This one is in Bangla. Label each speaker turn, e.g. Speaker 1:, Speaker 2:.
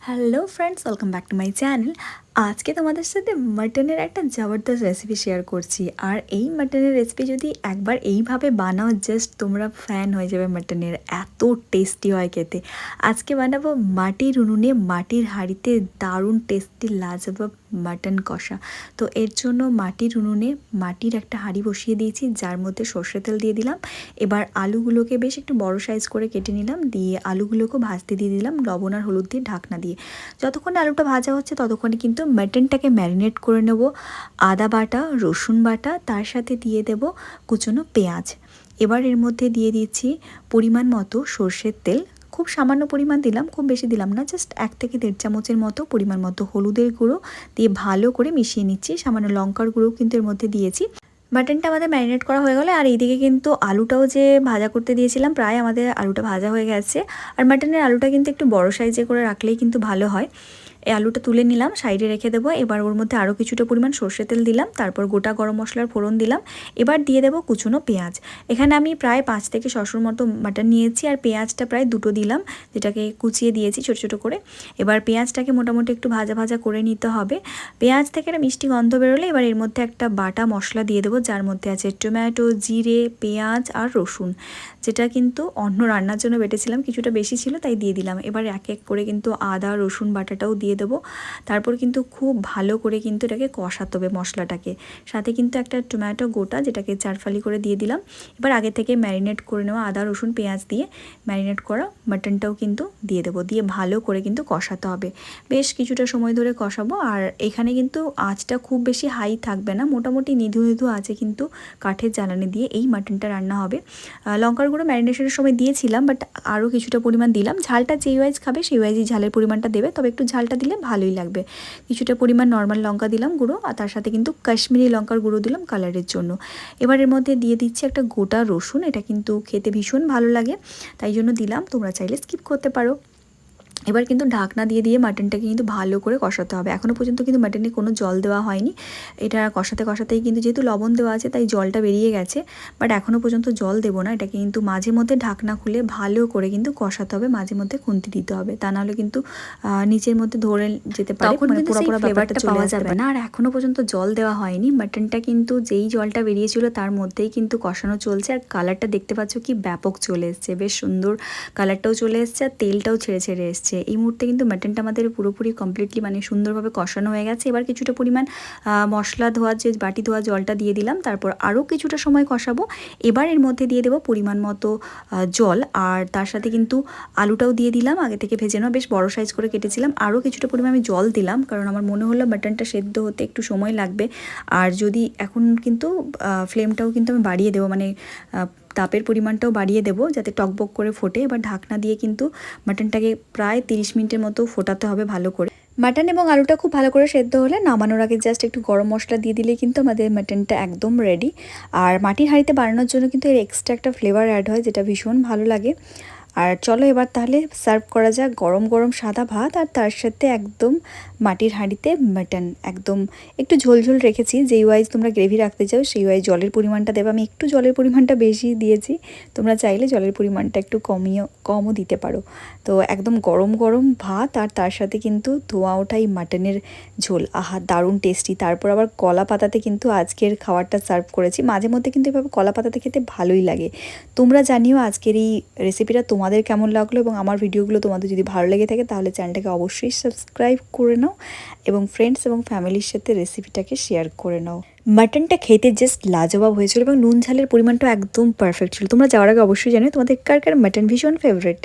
Speaker 1: Hello friends, welcome back to my channel. আজকে তোমাদের সাথে মাটনের একটা জবরদস্ত রেসিপি শেয়ার করছি। আর এই মাটনের রেসিপি যদি একবার এইভাবে বানাও, জাস্ট তোমরা ফ্যান হয়ে যাবে মাটনের। এত টেস্টি হয় খেতে। আজকে বানাবো মাটির উনুনে মাটির হাঁড়িতে দারুণ টেস্টি লাজবাব মাটন কষা। তো এর জন্য মাটির উনুনে মাটির একটা হাঁড়ি বসিয়ে দিয়েছি, যার মধ্যে সর্ষে তেল দিয়ে দিলাম। এবার আলুগুলোকে বেশ একটু বড় সাইজ করে কেটে নিলাম, দিয়ে আলুগুলোকেও ভাজতে দিয়ে দিলাম লবণ আর হলুদ দিয়ে ঢাকনা দিয়ে। যতক্ষণ আলুটা ভাজা হচ্ছে ততক্ষণে কিন্তু মাটনটাকে ম্যারিনেট করে নেব। আদা বাটা, রসুন বাটা, তার সাথে দিয়ে দেব কুচনো পেঁয়াজ। এবার এর মধ্যে দিয়ে দিচ্ছি পরিমাণ মতো সর্ষের তেল। খুব সামান্য পরিমাণ দিলাম, খুব বেশি দিলাম না, জাস্ট 1 থেকে 1.5 চামচের মতো পরিমাণ মতো হলুদের গুঁড়ো দিয়ে ভালো করে মিশিয়ে নিচ্ছি। সামান্য লঙ্কার গুঁড়ো কিন্তু এর মধ্যে দিয়েছি। মাটনটা আমাদের ম্যারিনেট করা হয়ে গেলো। আর এইদিকে কিন্তু আলুটাও যে ভাজা করতে দিয়েছিলাম, প্রায় আমাদের আলুটা ভাজা হয়ে গেছে। আর মাটনের আলুটা কিন্তু একটু বড় সাইজে করে রাখলেই কিন্তু ভালো হয়। এই আলুটা তুলে নিলাম, সাইডে রেখে দেবো। এবার ওর মধ্যে আরও কিছুটা পরিমাণ সর্ষে তেল দিলাম, তারপর গোটা গরম মশলার ফোড়ন দিলাম। এবার দিয়ে দেবো কুচনো পেঁয়াজ। এখানে আমি প্রায় 5 থেকে 600 মতো মাটন নিয়েছি, আর পেঁয়াজটা প্রায় 2টো দিলাম, যেটাকে কুচিয়ে দিয়েছি ছোটো ছোটো করে। এবার পেঁয়াজটাকে মোটামুটি একটু ভাজা ভাজা করে নিতে হবে। পেঁয়াজ থেকে একটা মিষ্টি গন্ধ বেরোলে এবার এর মধ্যে একটা বাটা মশলা দিয়ে দেবো, যার মধ্যে আছে টমেটো, জিরে, পেঁয়াজ আর রসুন, যেটা কিন্তু অন্য রান্নার জন্য বেটেছিলাম, কিছুটা বেশি ছিল তাই দিয়ে দিলাম। এবার এক এক করে কিন্তু আদা রসুন বাটাটাও দিয়ে দেবো। তারপর কিন্তু খুব ভালো করে কিন্তু এটাকে কষাতে হবে মশলাটাকে। সাথে কিন্তু একটা টমেটো গোটা, যেটাকে 4 ফালি করে দিয়ে দিলাম। এবার আগে থেকে ম্যারিনেট করে নেওয়া আদা রসুন পেঁয়াজ দিয়ে ম্যারিনেট করা মাটনটাও কিন্তু দিয়ে দেবো, দিয়ে ভালো করে কিন্তু কষাতে হবে। বেশ কিছুটা সময় ধরে কষাবো। আর এখানে কিন্তু আঁচটা খুব বেশি হাই থাকবে না, মোটামুটি নিধু নিধু আছে কিন্তু কাঠের জ্বালানি দিয়ে এই মাটনটা রান্না হবে। লঙ্কার গুঁড়ো ম্যারিনেশনের সময় দিয়েছিলাম, বাট আরও কিছুটা পরিমাণ দিলাম। ঝালটা যেই ওয়াইজ খাবে সেই ওয়াইজই ঝালের পরিমাণটা দেবে, তবে একটু ঝালটা দিলে ভালোই লাগবে। কিছুটা পরিমাণ নর্মাল লঙ্কা দিলাম গুঁড়ো, আর তার সাথে কিন্তু কাশ্মীরি লঙ্কার গুঁড়ো দিলাম কালারের জন্য। এবার এর মধ্যে দিয়ে দিচ্ছি একটা গোটা রসুন, এটা কিন্তু খেতে ভীষণ ভালো লাগে তাই জন্য দিলাম, তোমরা চাইলে স্কিপ করতে পারো। এবার কিন্তু ঢাকনা দিয়ে দিয়ে মাটনটাকে কিন্তু ভালো করে কষাতে হবে। এখনও পর্যন্ত কিন্তু মাটনে কোনো জল দেওয়া হয়নি। এটা কষাতে কষাতেই কিন্তু যেহেতু লবণ দেওয়া আছে তাই জলটা বেরিয়ে গেছে, বাট এখনও পর্যন্ত জল দেবো না। এটাকে কিন্তু মাঝে মধ্যে ঢাকনা খুলে ভালো করে কিন্তু কষাতে হবে, মাঝে মধ্যে খুন্তি দিতে হবে, তা নাহলে কিন্তু নিচের মধ্যে ধরে যেতে পারে, মানে পুরো পুরো ব্যাপারটা পাওয়া যাবে না। আর এখনও পর্যন্ত জল দেওয়া হয়নি। মাটনটা কিন্তু যেই জলটা বেরিয়েছিল তার মধ্যেই কিন্তু কষানো চলছে। আর কালারটা দেখতে পাচ্ছ কি ব্যাপক চলে এসছে, বেশ সুন্দর কালারটাও চলে এসছে, আর তেলটাও ছেড়ে ছেড়ে এসছে। এই মুহূর্তে কিন্তু মাটনটা আমাদের পুরোপুরি কমপ্লিটলি মানে সুন্দরভাবে কষানো হয়ে গেছে। এবার কিছুটা পরিমাণ মশলা ধোয়ার যে বাটি ধোয়া জলটা দিয়ে দিলাম, তারপর আরও কিছুটা সময় কষাবো। এবার এর মধ্যে দিয়ে দেবো পরিমাণ মতো জল, আর তার সাথে কিন্তু আলুটাও দিয়ে দিলাম, আগে থেকে ভেজে নেওয়া, বেশ বড় সাইজ করে কেটেছিলাম। আরও কিছুটা পরিমাণ আমি জল দিলাম, কারণ আমার মনে হলো মাটনটা সেদ্ধ হতে একটু সময় লাগবে। আর যদি এখন কিন্তু ফ্লেমটাও কিন্তু আমি বাড়িয়ে দেবো, মানে তাপের পরিমাণটাও বাড়িয়ে দেবো যাতে টকবক করে ফোটে। এবার ঢাকনা দিয়ে কিন্তু মাটনটাকে প্রায় 30 মিনিটের মতো ফোটাতে হবে ভালো করে। মাটন এবং আলুটা খুব ভালো করে সেদ্ধ হলে নামানোর আগে জাস্ট একটু গরম মশলা দিয়ে দিলেই কিন্তু আমাদের মাটনটা একদম রেডি। আর মাটির হাঁড়িতে বানানোর জন্য কিন্তু এর এক্সট্রা একটা ফ্লেভার অ্যাড হয়, যেটা ভীষণ ভালো লাগে। আর চলো এবার তাহলে সার্ভ করা যাক গরম গরম সাদা ভাত, আর তার সাথে একদম মাটির হাঁড়িতে মাটন। একদম একটু ঝোলঝোল রেখেছি, যেই ওয়াইজ তোমরা গ্রেভি রাখতে চাও সেই ওয়াইজ জলের পরিমাণটা দেবে। আমি একটু জলের পরিমাণটা বেশি দিয়েছি, তোমরা চাইলে জলের পরিমাণটা একটু কমও দিতে পারো। তো একদম গরম গরম ভাত, আর তার সাথে কিন্তু ধোয়া ওঠাই মাটনের ঝোল, আহা দারুণ টেস্টি। তারপর আবার কলা পাতাতে কিন্তু আজকের খাবারটা সার্ভ করেছি। মাঝে মধ্যে কিন্তু এভাবে কলা পাতাতে খেতে ভালোই লাগে। তোমরা জানিও আজকের এই রেসিপিটা তোমাদের কেমন লাগলো, এবং আমার ভিডিওগুলো তোমাদের যদি ভালো লেগে থাকে তাহলে চ্যানেলটাকে অবশ্যই সাবস্ক্রাইব করে নাও, এবং ফ্রেন্ডস এবং ফ্যামিলির সাথে রেসিপিটাকে শেয়ার করে নাও। মাটনটা খেতে জাস্ট লাজবাব হয়েছিল, এবং নুন ঝালের পরিমাণটা একদম পারফেক্ট ছিল। তোমরা যাওয়ার আগে অবশ্যই জানো তোমাদের কার কার মাটন ভীষণ ফেভারিট।